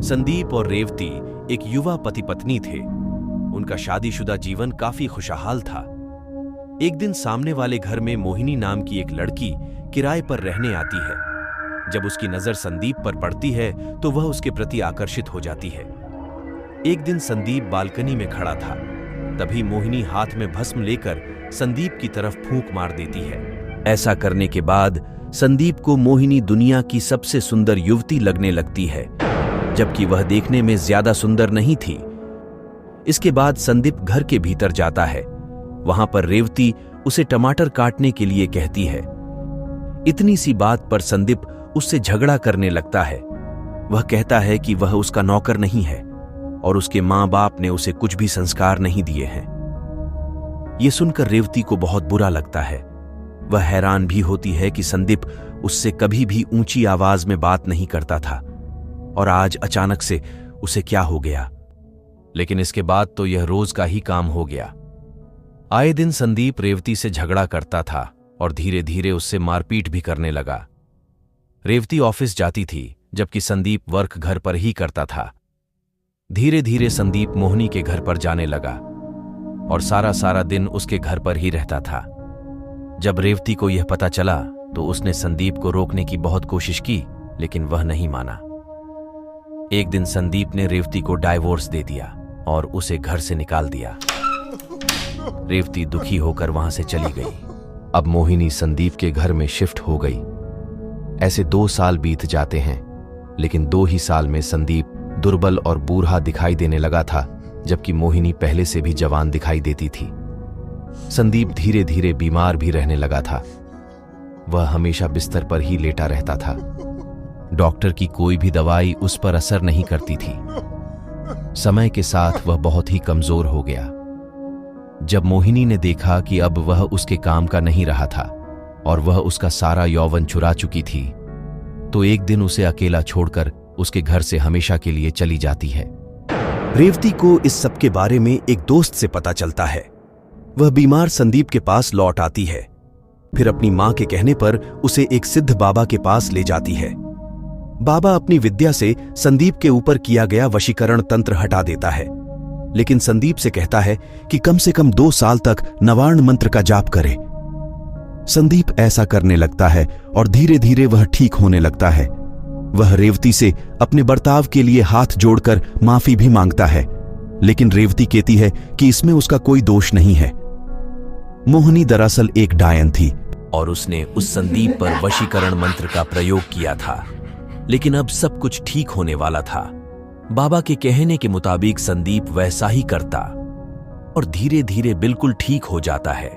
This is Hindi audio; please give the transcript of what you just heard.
संदीप और रेवती एक युवा पति पत्नी थे। उनका शादीशुदा जीवन काफी खुशहाल था। एक दिन सामने वाले घर में मोहिनी नाम की एक लड़की किराए पर रहने आती है। जब उसकी नजर संदीप पर पड़ती है तो वह उसके प्रति आकर्षित हो जाती है। एक दिन संदीप बालकनी में खड़ा था, तभी मोहिनी हाथ में भस्म लेकर संदीप की तरफ फूंक मार देती है। ऐसा करने के बाद संदीप को मोहिनी दुनिया की सबसे सुंदर युवती लगने लगती है, जबकि वह देखने में ज्यादा सुंदर नहीं थी। इसके बाद संदीप घर के भीतर जाता है। वहां पर रेवती उसे टमाटर काटने के लिए कहती है। इतनी सी बात पर संदीप उससे झगड़ा करने लगता है। वह कहता है कि वह उसका नौकर नहीं है और उसके मां बाप ने उसे कुछ भी संस्कार नहीं दिए हैं। यह सुनकर रेवती को बहुत बुरा लगता है। वह हैरान भी होती है कि संदीप उससे कभी भी ऊंची आवाज में बात नहीं करता था और आज अचानक से उसे क्या हो गया। लेकिन इसके बाद तो यह रोज का ही काम हो गया। आए दिन संदीप रेवती से झगड़ा करता था और धीरे धीरे उससे मारपीट भी करने लगा। रेवती ऑफिस जाती थी, जबकि संदीप वर्क घर पर ही करता था। धीरे धीरे संदीप मोहिनी के घर पर जाने लगा और सारा दिन उसके घर पर ही रहता था। जब रेवती को यह पता चला तो उसने संदीप को रोकने की बहुत कोशिश की, लेकिन वह नहीं माना। एक दिन संदीप ने रेवती को डाइवोर्स दे दिया और उसे घर से निकाल दिया। रेवती दुखी होकर वहां से चली गई। अब मोहिनी संदीप के घर में शिफ्ट हो गई। ऐसे 2 साल बीत जाते हैं, लेकिन 2 ही साल में संदीप दुर्बल और बूढ़ा दिखाई देने लगा था, जबकि मोहिनी पहले से भी जवान दिखाई देती थी। संदीप धीरे धीरे बीमार भी रहने लगा था। वह हमेशा बिस्तर पर ही लेटा रहता था। डॉक्टर की कोई भी दवाई उस पर असर नहीं करती थी। समय के साथ वह बहुत ही कमजोर हो गया। जब मोहिनी ने देखा कि अब वह उसके काम का नहीं रहा था और वह उसका सारा यौवन चुरा चुकी थी, तो एक दिन उसे अकेला छोड़कर उसके घर से हमेशा के लिए चली जाती है। रेवती को इस सब के बारे में एक दोस्त से पता चलता है। वह बीमार संदीप के पास लौट आती है। फिर अपनी मां के कहने पर उसे एक सिद्ध बाबा के पास ले जाती है। बाबा अपनी विद्या से संदीप के ऊपर किया गया वशीकरण तंत्र हटा देता है, लेकिन संदीप से कहता है कि कम से कम 2 साल तक नवार्ण मंत्र का जाप करे। संदीप ऐसा करने लगता है और धीरे धीरे वह ठीक होने लगता है। वह रेवती से अपने बर्ताव के लिए हाथ जोड़कर माफी भी मांगता है, लेकिन रेवती कहती है कि इसमें उसका कोई दोष नहीं है। मोहिनी दरअसल एक डायन थी और उसने उस संदीप पर वशीकरण मंत्र का प्रयोग किया था। लेकिन अब सब कुछ ठीक होने वाला था। बाबा के कहने के मुताबिक संदीप वैसा ही करता और धीरे धीरे बिल्कुल ठीक हो जाता है।